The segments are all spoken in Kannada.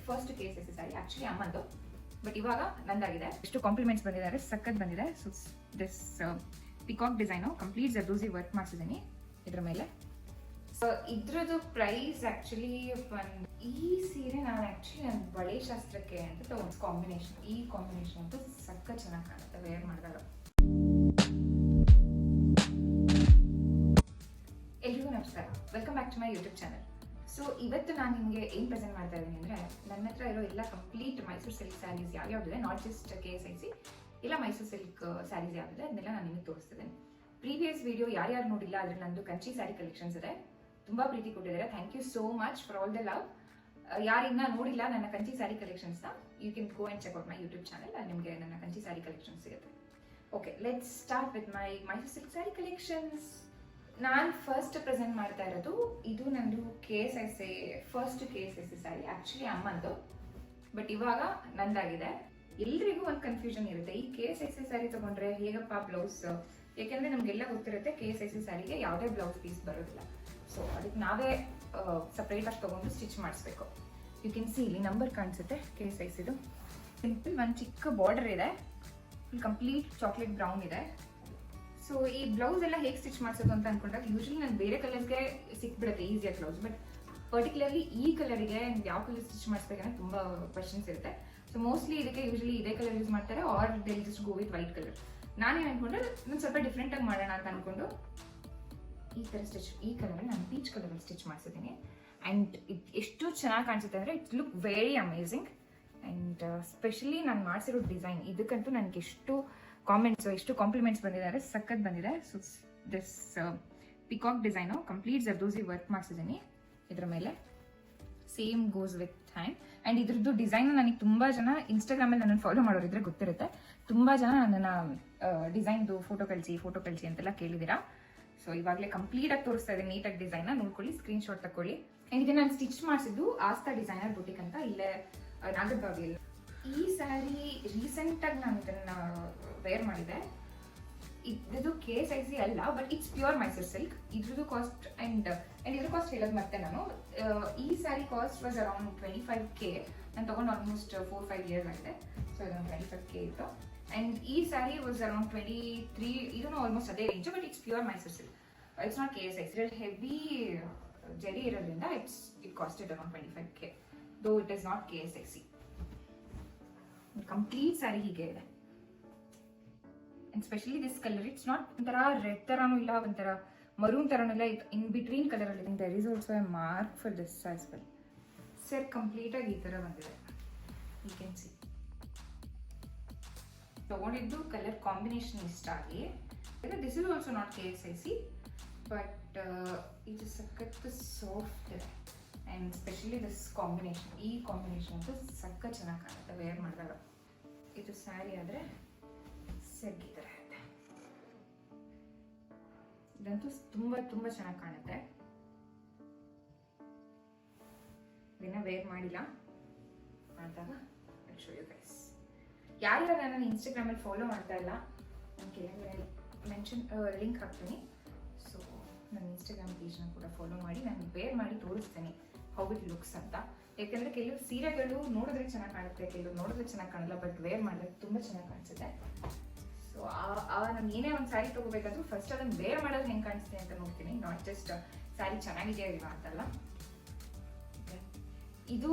First K S sari actually ಅಮ್ಮಂದು, ಬಟ್ ಇವಾಗ ನಂದಾಗಿದೆ. ಎಷ್ಟು ಕಾಂಪ್ಲಿಮೆಂಟ್ಸ್ ಬಂದಿದ್ದಾರೆ, ಸಖತ್ ಬಂದಿದೆ. So this peacock design complete ಜರ್ದೋಸಿ ವರ್ಕ್ ಮಾಡಿಸಿದ್ದೀನಿ ಇದ್ರ ಮೇಲೆ. ಸೊ ಇದ್ರದ್ದು ಪ್ರೈಸ್ ಆಕ್ಚುಲಿ ಈ ಸೀರೆ ನಾನು ಆಕ್ಚುಲಿ ನನ್ನ ಬಳೆ ಶಾಸ್ತ್ರಕ್ಕೆ ಅಂತ ಒಂದು ಕಾಂಬಿನೇಷನ್, ಈ ಕಾಂಬಿನೇಷನ್ ಅಂತೂ ಸಖತ್ ಚೆನ್ನಾಗಿ ಕಾಣುತ್ತೆ ವೇರ್ ಮಾಡಿದಾಗ. ಎಲ್ರಿಗೂ ನಮಸ್ಕಾರ, welcome back to my YouTube channel. So ಇವತ್ತು ನಾನು ನಿಮಗೆ ಏನು ಪ್ರೆಸೆಂಟ್ ಮಾಡ್ತಾ ಇದ್ದೀನಿ ಅಂದರೆ, ನನ್ನ ಹತ್ರ ಇರೋ ಎಲ್ಲ ಕಂಪ್ಲೀಟ್ ಮೈಸೂರು ಸಿಲ್ಕ್ ಸ್ಯಾರೀಸ್ ಯಾವ್ಯಾವುದಿದೆ, ನಾಟ್ ಜಸ್ಟ್ KSIC, ಇಲ್ಲ ಮೈಸೂರು ಸಿಲ್ಕ್ ಸ್ಯಾರೀಸ್ ಯಾವುದಿದೆ ಅದನ್ನೆಲ್ಲ ನಾನು ನಿಮಗೆ ತೋರಿಸ್ತಿದ್ದೇನೆ. ಪ್ರೀವಿಯಸ್ ವಿಡಿಯೋ ಯಾರ್ಯಾರು ನೋಡಿಲ್ಲ ಅದ್ರಲ್ಲಿ ನಂದು ಕಂಚಿ ಸ್ಯಾರಿ ಕಲೆಕ್ಷನ್ಸ್ ಇದೆ, ತುಂಬಾ ಪ್ರೀತಿ ಕೊಟ್ಟಿದ್ದಾರೆ. Thank you so much for all the love. ಯಾರಿನ್ನ ನೋಡಿಲ್ಲ ನನ್ನ ಕಂಚಿ ಸ್ಯಾರಿ ಕಲೆಕ್ಷನ್ಸ್ನ, you can go and check out my YouTube channel, ಅಲ್ಲಿ ನಿಮಗೆ ನನ್ನ ಕಂಚಿ ಸ್ಯಾರಿ ಕಲೆಕ್ಷನ್ಸ್ ಸಿಗುತ್ತೆ. Okay, let's start with my Mysuru silk sari collections. ನಾನು ಫಸ್ಟ್ ಪ್ರೆಸೆಂಟ್ ಮಾಡ್ತಾ ಇರೋದು ಇದು ನಂದು KSIC first KSIC sari, actually ಅಮ್ಮಂದು, ಬಟ್ ಇವಾಗ ನಂದಾಗಿದೆ. ಎಲ್ರಿಗೂ ಒಂದು ಕನ್ಫ್ಯೂಷನ್ ಇರುತ್ತೆ, ಈ KSIC ಸ್ಯಾರಿ ತಗೊಂಡ್ರೆ ಹೇಗಪ್ಪ ಬ್ಲೌಸ್, ಯಾಕೆಂದ್ರೆ ನಮ್ಗೆಲ್ಲ ಗೊತ್ತಿರುತ್ತೆ KSIC ಸ್ಯಾರಿಗೆ ಯಾವುದೇ ಬ್ಲೌಸ್ ಪೀಸ್ ಬರೋದಿಲ್ಲ. ಸೊ ಅದಕ್ಕೆ ನಾವೇ ಸಪ್ರೇಟ್ ಆಗಿ ತಗೊಂಡು ಸ್ಟಿಚ್ ಮಾಡಿಸ್ಬೇಕು. ಯು ಕ್ಯಾನ್ ಸಿ ಇಲ್ಲಿ ನಂಬರ್ ಕಾಣಿಸುತ್ತೆ KSIC ಇದು. ಸಿಂಪಲ್ ಒಂದು ಚಿಕ್ಕ ಬಾರ್ಡರ್ ಇದೆ, ಕಂಪ್ಲೀಟ್ ಚಾಕ್ಲೇಟ್ ಬ್ರೌನ್ ಇದೆ. ಸೊ ಈ ಬ್ಲೌಸ್ ಎಲ್ಲ ಹೇಗೆ ಸ್ಟಿಚ್ ಮಾಡಿಸೋದು ಅಂತ ಅನ್ಕೊಂಡಾಗ ಯೂಶಲಿ ನಾನು ಬೇರೆ ಕಲರ್ಸ್ಗೆ ಸಿಕ್ಬಿಡುತ್ತೆ ಈಸಿಯಾಗಿ ಬ್ಲೌಸ್, ಬಟ್ ಪರ್ಟಿಕ್ಯುಲರ್ಲಿ ಈ ಕಲರಿಗೆ ಯಾವ ಕಲರ್ ಸ್ಟಿಚ್ ಮಾಡಿಸ್ಬೇಕಂದ್ರೆ ತುಂಬ ಕ್ವಶನ್ಸ್ ಇರುತ್ತೆ. ಸೊ ಮೋಸ್ಟ್ಲಿ ಇದಕ್ಕೆ ಯೂಶಲಿ ಇದೇ ಕಲರ್ ಯೂಸ್ ಮಾಡ್ತಾರೆ, or they just go with white colour. ನಾನೇನು ಅನ್ಕೊಂಡ್ರೆ ನಾನು ಸ್ವಲ್ಪ ಡಿಫ್ರೆಂಟ್ ಆಗಿ ಮಾಡೋಣ ಅಂತ ಅನ್ಕೊಂಡು ಈ ಥರ ಸ್ಟಿಚ್, ಈ ಕಲರ್ ನಾನು ಪೀಚ್ ಕಲರ್ ಸ್ಟಿಚ್ ಮಾಡಿಸಿದ್ದೀನಿ. ಆ್ಯಂಡ್ ಎಷ್ಟು ಚೆನ್ನಾಗಿ ಕಾಣಿಸುತ್ತೆ ಅಂದರೆ it's look very amazing. And specially ನಾನು ಮಾಡಿಸಿರೋ ಡಿಸೈನ್, ಇದಕ್ಕಂತೂ ನನಗೆ ಎಷ್ಟು ಕಾಮೆಂಟ್ಸ್, ಎಷ್ಟು ಕಾಂಪ್ಲಿಮೆಂಟ್ಸ್ ಬಂದಿದ್ದಾರೆ, ಸಖತ್ ಬಂದಿದೆ. So this peacock design complete ಜರ್ದೋಸಿ ವರ್ಕ್ ಮಾಡಿಸಿದ್ದೀನಿ ಇದ್ರ ಮೇಲೆ, same goes with hand. And ಇದ್ರದ್ದು ಡಿಸೈನ್ ನನಗೆ ತುಂಬ ಜನ ಇನ್ಸ್ಟಾಗ್ರಾಮಲ್ಲಿ ನನ್ನನ್ನು ಫಾಲೋ ಮಾಡೋರಿದ್ರೆ ಗೊತ್ತಿರುತ್ತೆ, ತುಂಬ ಜನ ನನ್ನನ್ನು ಡಿಸೈನ್ದು ಫೋಟೋ ಕಳಿಸಿ ಅಂತೆಲ್ಲ ಕೇಳಿದ್ದೀರಾ. ಸೊ ಇವಾಗಲೇ ಕಂಪ್ಲೀಟಾಗಿ ತೋರಿಸ್ತಾ ಇದ್ದೀನಿ, ನೀಟಾಗಿ ಡಿಸೈನ್ನ ನೋಡ್ಕೊಳ್ಳಿ, ಸ್ಕ್ರೀನ್ಶಾಟ್ ತಗೊಳ್ಳಿ. ಆ್ಯಂಡ್ ಇದನ್ನು ನಾನು ಸ್ಟಿಚ್ ಮಾಡಿಸಿದ್ದು ಆಸ್ತಾ ಡಿಸೈನರ್ ಬುಟಿಕ್ ಅಂತ, ಇಲ್ಲೇ ನಾಗರಬಾವಿಯಲ್ಲಿ. ಈ ಸ್ಯಾರಿ ರೀಸೆಂಟಾಗಿ ನಾನು ಇದನ್ನು ವೇರ್ ಮಾಡಿದೆ. ಇದ್ರದ್ದು KSIC ಅಲ್ಲ, but it's pure Mysore silk. ಇದ್ರದ್ದು ಕಾಸ್ಟ್ ಆ್ಯಂಡ್ ಇದ್ರ ಕಾಸ್ಟ್ ಹೇಳೋದು ಮತ್ತೆ ನಾನು, ಈ sari cost was around 25K. ನಾನು ತೊಗೊಂಡು ಆಲ್ಮೋಸ್ಟ್ 4-5 ಇಯರ್ಸ್ ಆಗಿದೆ. ಸೊ ಇದೊಂದು 25K ಇತ್ತು. ಆ್ಯಂಡ್ ಈ ಸ್ಯಾರಿ ವಾಸ್ ಅರೌಂಡ್ 23, ಇದನ್ನು ಆಲ್ಮೋಸ್ಟ್ ಅದೇ range, but it's pure Mysore silk. It's not KSIC. ಇದ್ರಲ್ಲಿ ಹೆವಿ ಜರಿ ಇರೋದ್ರಿಂದ it costed around 25K, though it is not KSIC. Complete saree ಹೀಗೆ ಇದೆ. And specially this colour, it's not ಒಂಥರ ರೆಡ್ ತರಾನು ಇಲ್ಲ, ಒಂಥರ ಮರೂನ್ ತರಾನು ಇಲ್ಲ, ಇನ್ ಬಿಟ್ವೀನ್ ಕಲರ್ ಅಲ್ಲಿ. There is also a mark for this as well. ಸರ್ ಕಂಪ್ಲೀಟ್ ಆಗಿ ಈ ತರ ಬಂದಿದೆ, ಯು ಕ್ಯಾನ್ ಸಿ. ತಗೊಂಡಿದ್ದು ಕಲರ್ ಕಾಂಬಿನೇಷನ್ ಇಷ್ಟ ಆಗಿ. This is also not KSIC, but ಇದು ಸಖತ್ ಸಾಫ್ಟ್ ಇದೆ. ಆ್ಯಂಡ್ ಸ್ಪೆಷಲಿ ದಿಸ್ ಕಾಂಬಿನೇಷನ್, ಈ ಕಾಂಬಿನೇಷನ್ ಅಂತೂ ಸಖತ್ ಚೆನ್ನಾಗಿ ಕಾಣುತ್ತೆ ವೇರ್ ಮಾಡಿದಾಗ. ಇದು ಸ್ಯಾರಿ ಆದರೆ ಸೆಗ್ ಈ ಥರ ಇದೆ, ಇದಂತೂ ತುಂಬ ಚೆನ್ನಾಗಿ ಕಾಣುತ್ತೆ. ಇದನ್ನ ವೇರ್ ಮಾಡಿಲ್ಲ, ಮಾಡಿದಾಗ ಶೋ ಯು ಗೈಸ್. ಯಾರ್ಯಾರು ನನ್ನ ಇನ್ಸ್ಟಾಗ್ರಾಮಲ್ಲಿ ಫಾಲೋ ಮಾಡ್ತಾ ಇಲ್ಲ, ನಾನು ಕೆಳಗಡೆ ಲಿಂಕ್ ಹಾಕ್ತೀನಿ. ಸೊ ನನ್ನ ಇನ್ಸ್ಟಾಗ್ರಾಮ್ ಪೇಜ್ನ ಕೂಡ ಫಾಲೋ ಮಾಡಿ, ನಾನು ವೇರ್ ಮಾಡಿ ತೋರಿಸ್ತೀನಿ ಹೌ ಇಟ್ ಲುಕ್ಸ್ ಅಂತ. ಯಾಕೆಂದರೆ ಕೆಲವು ಸೀರೆಗಳು ನೋಡಿದ್ರೆ ಚೆನ್ನಾಗಿ ಕಾಣುತ್ತೆ, ಕೆಲವು ನೋಡಿದ್ರೆ ಚೆನ್ನಾಗಿ ಕಾಣಲ್ಲ, ಬಟ್ ವೇರ್ ಮಾಡಿದ್ರೆ ತುಂಬ ಚೆನ್ನಾಗಿ ಕಾಣಿಸುತ್ತೆ. ಸೊ ನಾನು ಏನೇ ಒಂದು ಸ್ಯಾರಿ ತೊಗೋಬೇಕಾದ್ರೂ ಫಸ್ಟ್ ಅದನ್ನು ವೇರ್ ಮಾಡೋದು ಹೆಂಗೆ ಕಾಣಿಸ್ತೀನಿ ಅಂತ ನೋಡ್ತೀನಿ, ನಾಟ್ ಜಸ್ಟ್ ಸ್ಯಾರಿ ಚೆನ್ನಾಗಿದೆಯಾ ಇಲ್ಲ ಅಂತಲ್ಲ. ಇದು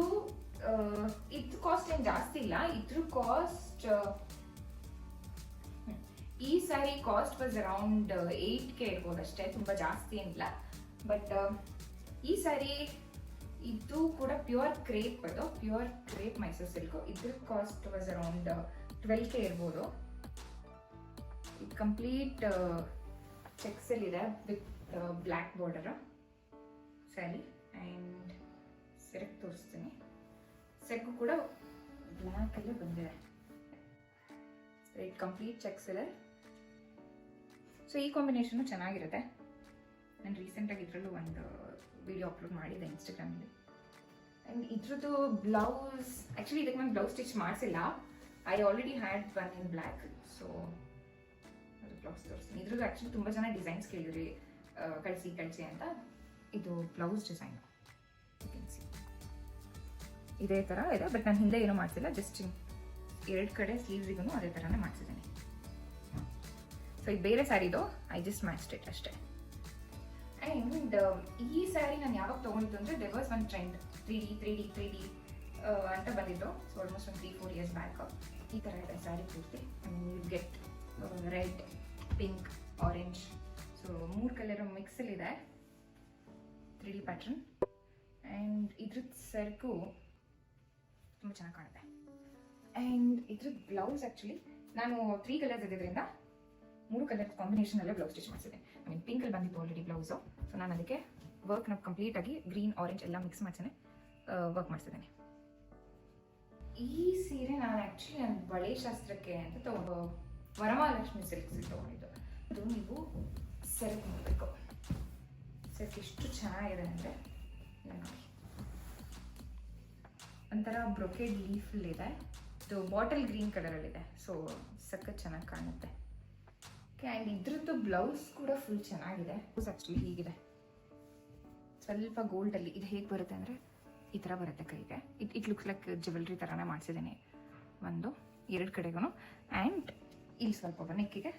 ಕಾಸ್ಟ್ ಏನು ಜಾಸ್ತಿ ಇಲ್ಲ. ಇದ್ರ ಕಾಸ್ಟ್, ಈ sari cost was around 8K ಇರ್ಬೋದು ಅಷ್ಟೇ, ತುಂಬ ಜಾಸ್ತಿ ಏನಿಲ್ಲ. ಬಟ್ ಈ ಸ್ಯಾರಿ ಇದು ಕೂಡ ಪ್ಯೂರ್ ಕ್ರೇಪ್, ಅದು ಪ್ಯೂರ್ ಕ್ರೇಪ್ ಮೈಸೂರು ಸಿಲ್ಕು. ಇದ್ರ ಕಾಸ್ಟ್ ವಾಸ್ ಅರೌಂಡ್ 12K ಇರ್ಬೋದು. ಇದು ಕಂಪ್ಲೀಟ್ ಚೆಕ್ಸಲ್ಲಿ ಇದೆ with black border sari. And ಸೆರಗು ತೋರಿಸ್ತೀನಿ, ಸೆರಗು ಕೂಡ ಬ್ಲ್ಯಾಕಲ್ಲೇ ಬಂದಿದೆ. ಕಂಪ್ಲೀಟ್ ಚೆಕ್ಸ್ ಇದೆ. ಸೊ ಈ ಕಾಂಬಿನೇಷನ್ನು ಚೆನ್ನಾಗಿರುತ್ತೆ. ನಾನು ರೀಸೆಂಟಾಗಿ ಇದರಲ್ಲೂ ಒಂದು ವಿಡಿಯೋ ಅಪ್ಲೋಡ್ ಮಾಡಿದ್ದೆ ಇನ್ಸ್ಟಾಗ್ರಾಮಲ್ಲಿ. ಆ್ಯಂಡ್ ಇದ್ರದ್ದು ಬ್ಲೌಸ್, ಆ್ಯಕ್ಚುಲಿ ಇದಕ್ಕೆ ನಾನು ಬ್ಲೌಸ್ ಸ್ಟಿಚ್ ಮಾಡಿಸಿಲ್ಲ, I already had one in black. So ಅದು ಬ್ಲೌಸ್ ತೋರಿಸ್ತೀನಿ. ಇದ್ರದ್ದು ಆ್ಯಕ್ಚುಲಿ ತುಂಬ ಜನ ಡಿಸೈನ್ಸ್ ಕೇಳಿದ್ರಿ, ಕಳಿಸಿ ಅಂತ. ಇದು ಬ್ಲೌಸ್ ಡಿಸೈನ್, ಇದೇ ಥರ ಇದೆ, ಬಟ್ ನಾನು ಹಿಂದೆ ಏನೂ ಮಾಡಿಸಿಲ್ಲ, ಜಸ್ಟ್ 2 ಕಡೆ ಸ್ಲೀವ್ಸಿಗೂ ಅದೇ ಥರನೇ ಮಾಡಿಸಿದ್ದೀನಿ. ಸೊ ಇದು ಬೇರೆ ಸ್ಯಾರಿದು, ಐ ಜಸ್ಟ್ ಮ್ಯಾಚ್ಡ್ ಇಟ್ ಅಷ್ಟೇ. ಆ್ಯಂಡ್ ಈ ಸ್ಯಾರಿ ನಾನು ಯಾವಾಗ ತೊಗೊಂಡಿದ್ದು ಅಂದರೆ there was one trend 3D ಅಂತ ಬಂದಿದ್ದು. ಸೊ ಆಲ್ಮೋಸ್ಟ್ ಒಂದು 3-4 ಇಯರ್ಸ್ ಬ್ಯಾಕ್. ಈ ಥರ ಇದೆ ಸ್ಯಾರಿ ಪೂರ್ತಿ. You get red, pink, orange, so 3 colour ಮಿಕ್ಸಲ್ಲಿದೆ 3D ಪ್ಯಾಟ್ರನ್. ಆ್ಯಂಡ್ ಇದ್ರದ್ದು ಸೆರಗು ತುಂಬ ಚೆನ್ನಾಗಿ ಕಾಣುತ್ತೆ. ಆ್ಯಂಡ್ ಇದ್ರದ್ದು ಬ್ಲೌಸ್ ಆ್ಯಕ್ಚುಲಿ ನಾನು 3 ಕಲರ್ಸ್ ಇದ್ದಿದ್ದರಿಂದ 3 ಕಲರ್ ಕಾಂಬಿನೇಷನಲ್ಲೇ ಬ್ಲೌಸ್ ಸ್ಟಿಚ್ ಮಾಡಿಸಿದೆ. ಐ ಮೀನ್ ಪಿಂಕಲ್ಲಿ ಬಂದಿತ್ತು ಆಲ್ರೆಡಿ ಬ್ಲೌಸು. ಸೊ ನಾನು ಅದಕ್ಕೆ ವರ್ಕ್ನ ಕಂಪ್ಲೀಟಾಗಿ ಗ್ರೀನ್, ಆರೆಂಜ್ ಎಲ್ಲ ಮಿಕ್ಸ್ ಮಾಡ್ಸೇನೆ ವರ್ಕ್ ಮಾಡಿಸಿದ್ದೇನೆ. ಈ ಸೀರೆ ನಾನು ಆ್ಯಕ್ಚುಲಿ ನನ್ನ ಬಳೆ ಶಾಸ್ತ್ರಕ್ಕೆ ಅಂತ ತಗೊಂಡು ವರಮಹಾಲಕ್ಷ್ಮಿ ಸಿಲ್ಕ್ಸ್ ತೊಗೊಂಡಿದ್ದು. ಅದು ನೀವು ಸೆರಗು ನೋಡಬೇಕು. ಸೆರಗು ಎಷ್ಟು ಚೆನ್ನಾಗಿದೆ ಅಂದರೆ ನೋಡಿ, ಒಂಥರ ಬ್ರೊಕೆಡ್ ಲೀಫಲ್ಲಿದೆ. ಇದು ಬಾಟಲ್ ಗ್ರೀನ್ ಕಲರಲ್ಲಿದೆ. ಸೊ ಸಖತ್ ಚೆನ್ನಾಗಿ ಕಾಣುತ್ತೆ. ಓಕೆ, ಆ್ಯಂಡ್ ಇದ್ರದ್ದು ಬ್ಲೌಸ್ ಕೂಡ ಫುಲ್ ಚೆನ್ನಾಗಿದೆ. ಬ್ಲೌಸ್ ಆ್ಯಕ್ಚುಲಿ ಹೀಗಿದೆ, ಸ್ವಲ್ಪ ಗೋಲ್ಡಲ್ಲಿ. ಇದು ಹೇಗೆ ಬರುತ್ತೆ ಅಂದರೆ ಈ ಥರ ಬರುತ್ತೆ ಕೈಗೆ. ಇಟ್ ಲುಕ್ಸ್ ಲೈಕ್ ಜ್ಯುವೆಲ್ರಿ ಥರನೇ ಮಾಡಿಸಿದ್ದೀನಿ 1-2 ಕಡೆಗೂ. ಆ್ಯಂಡ್ ಇಲ್ಲಿ ಸ್ವಲ್ಪ ನೆಕ್ಕಿಗೆ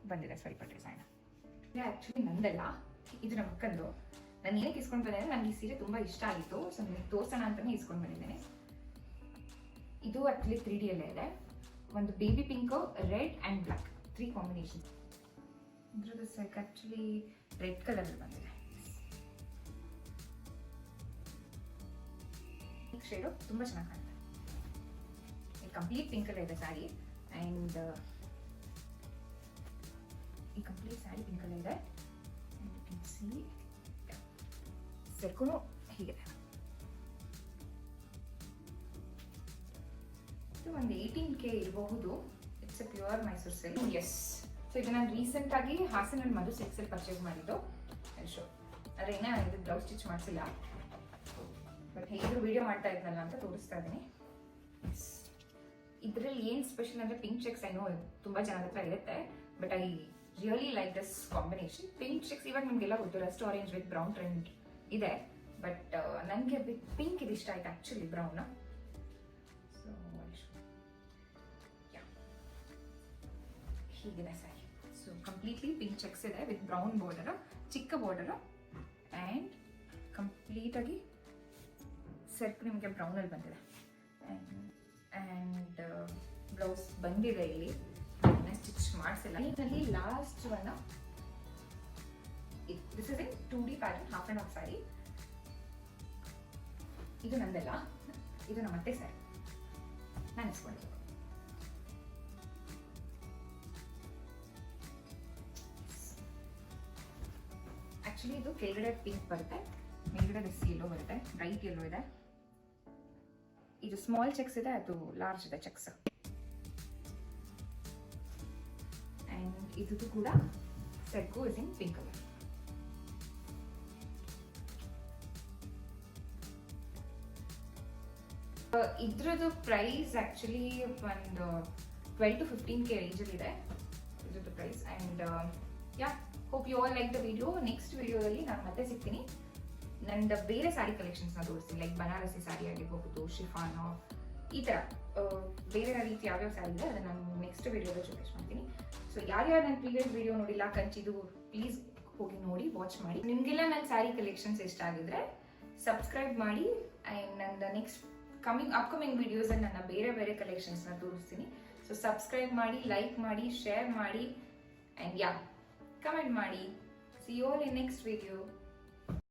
ಬಂದಿದೆ ಸ್ವಲ್ಪ ಡಿಸೈನ್. ಇದು ಆ್ಯಕ್ಚುಲಿ ನಂದಲ್ಲ, ಇದು ನಮ್ಮ ಅಕ್ಕಂದು. ನಾನು ಏನಕ್ಕೆ ಇಸ್ಕೊಂಡು ಬಂದೆ ಅಂದರೆ ನನಗೆ ಈ ಸೀರೆ ತುಂಬ ಇಷ್ಟ ಆಗಿತ್ತು. ಸೊ ನನಗೆ ತೋರ್ಸೋಣ ಅಂತಲೇ ಇಸ್ಕೊಂಡು ಬಂದಿದ್ದೇನೆ. ಇದು ಆ್ಯಕ್ಚುಲಿ 3Dಯಲ್ಲೇ ಇದೆ. ಒಂದು baby pink, red and black 3 combination. ಇದ್ರದ್ದು ಸೆಕ್ ಆ್ಯಕ್ಚುಲಿ ರೆಡ್ ಕಲರಲ್ಲಿ ಬಂದಿದೆ. ಈ ಶೇಡು ತುಂಬ ಚೆನ್ನಾಗಿ ಕಾಣುತ್ತೆ. ಇದು ಕಂಪ್ಲೀಟ್ ಪಿಂಕಲ್ಲೇ ಇದೆ ಸ್ಯಾರಿ. ಆ್ಯಂಡ್ ಈ ಕಂಪ್ಲೀಟ್ ಸ್ಯಾರಿ ಪಿಂಕಲ್ಲೇ ಇದೆ. ಸಿ ಸೆರ್ಕು ಹೀಗಿದೆ. ಇದು ಒಂದು 18K ಇರಬಹುದು. It's a pure Mysore silk. Yes, so ಇದು ನಾನು ರೀಸೆಂಟಾಗಿ ಹಾಸನಲ್ಲಿ ಮಧು ಸಿಲ್ಕ್ಸಲ್ಲಿ ಪರ್ಚೇಸ್ ಮಾಡಿದ್ದು. ಶೋ ಆದರೆ ಇನ್ನೂ ಇದು ಬ್ಲೌಸ್ ಸ್ಟಿಚ್ ಮಾಡಿಸಿಲ್ಲ, ಬಟ್ ಹೇಗಿದ್ರು ವಿಡಿಯೋ ಮಾಡ್ತಾ ಇದ್ನಲ್ಲ ಅಂತ ತೋರಿಸ್ತಾ ಇದ್ದೀನಿ. ಇದರಲ್ಲಿ ಏನು ಸ್ಪೆಷಲ್ ಅಂದರೆ ಪಿಂಕ್ ಚೆಕ್ಸ್. ಏನೋ ತುಂಬ ಜನದ ಹತ್ರ ಇರುತ್ತೆ, but I really like this combination. Pink cheques ಇವಾಗ ನಿಮಗೆಲ್ಲ ಗೊತ್ತು, Rust orange with brown trend ಇದೆ, ಬಟ್ ನನಗೆ ವಿತ್ ಪಿಂಕ್ ಇದು ಇಷ್ಟ ಆಯ್ತು ಆ್ಯಕ್ಚುಲಿ, ಬ್ರೌನ್. ಸೊ ಹೀಗಿದೆ sari. So completely pink cheques ಇದೆ ವಿತ್ ಬ್ರೌನ್ ಬಾರ್ಡರ್, ಚಿಕ್ಕ ಬಾರ್ಡರ್. ಆ್ಯಂಡ್ ಕಂಪ್ಲೀಟಾಗಿ ಸೆರ್ಕ್ ನಿಮಗೆ ಬ್ರೌನಲ್ಲಿ ಬಂದಿದೆ. ಆ್ಯಂಡ್ ಬ್ಲೌಸ್ ಬಂದಿದೆ ಇಲ್ಲಿ, ಸ್ಟಿಚ್ ಮಾಡಿಸಿಲ್ಲ. ಇದರಲ್ಲಿ last one, this is in 2D pattern, half and half sari. ಇದು ನಂದಲ್ಲ, ಇದು ನಮ್ಮ ಅತ್ತೆ ಸ್ಯಾರಿ, ನಾನು ಇಸ್ಕೊಂಡಿದ್ದು. ಆ್ಯಕ್ಚುಲಿ ಇದು ಕೆಳಗಡೆ ಪಿಂಕ್ ಬರುತ್ತೆ, ಮೇಲ್ಗಡೆ ದಿಸ್ ಯೆಲ್ಲೋ ಬರುತ್ತೆ, ಬ್ರೈಟ್ ಯೆಲ್ಲೋ ಇದೆ. ಇದು ಸ್ಮಾಲ್ ಚೆಕ್ಸ್ ಇದೆ, ಅದು ಲಾರ್ಜ್ ಇದೆ ಚೆಕ್ಸ್. ಆ್ಯಂಡ್ ಇದು ಕೂಡ ಸೆರ್ಕು ಇಸ್ ಇನ್ ಪಿಂಕ್ ಕಲರ್. ಇದ್ರದ್ದು ಪ್ರೈಸ್ ಆ್ಯಕ್ಚುಲಿ ಒಂದು 12 to 15K ರೇಂಜಲ್ಲಿದೆ ಇದ್ರದ್ದು price. And ya, hope you all like the video. Next ವಿಡಿಯೋದಲ್ಲಿ ನಾನು ಮತ್ತೆ ಸಿಗ್ತೀನಿ. ನಂದು ಬೇರೆ ಸ್ಯಾರಿ ಕಲೆಕ್ಷನ್ಸ್ನ ತೋರಿಸ್ತೀನಿ, ಲೈಕ್ ಬನಾರಸಿ ಸ್ಯಾರಿ ಆಗಿರ್ಬೋದು, ಶಿಫಾನು, ಈ ಥರ ಬೇರೆ ರೀತಿ ಯಾವ್ಯಾವ ಸ್ಯಾರಿ ಇದೆ ಅದನ್ನು ನಾನು ನೆಕ್ಸ್ಟ್ ವಿಡಿಯೋದಲ್ಲಿ ಶೋಕೇಸ್ ಮಾಡ್ತೀನಿ. ಸೊ ಯಾರ್ಯಾರು ನನ್ನ ಪ್ರೀವಿಯಸ್ ವಿಡಿಯೋ ನೋಡಿಲ್ಲ ಕಂಚಿದು, ಪ್ಲೀಸ್ ಹೋಗಿ ನೋಡಿ, ವಾಚ್ ಮಾಡಿ. ನಿಮಗೆಲ್ಲ ನನ್ನ ಸ್ಯಾರಿ ಕಲೆಕ್ಷನ್ಸ್ ಇಷ್ಟ ಆಗಿದ್ರೆ ಸಬ್ಸ್ಕ್ರೈಬ್ ಮಾಡಿ. ಆ್ಯಂಡ್ ನನ್ನ ನೆಕ್ಸ್ಟ್ ಅಪ್ಕಮಿಂಗ್ ವಿಡಿಯೋಸಲ್ಲಿ ನನ್ನ ಬೇರೆ ಬೇರೆ ಕಲೆಕ್ಷನ್ಸ್ನ ತೋರಿಸ್ತೀನಿ. ಸೊ ಸಬ್ಸ್ಕ್ರೈಬ್ ಮಾಡಿ, ಲೈಕ್ ಮಾಡಿ, ಶೇರ್ ಮಾಡಿ, ಆ್ಯಂಡ್ ಯಾ, ಕಮೆಂಟ್ ಮಾಡಿ. See you all in next video.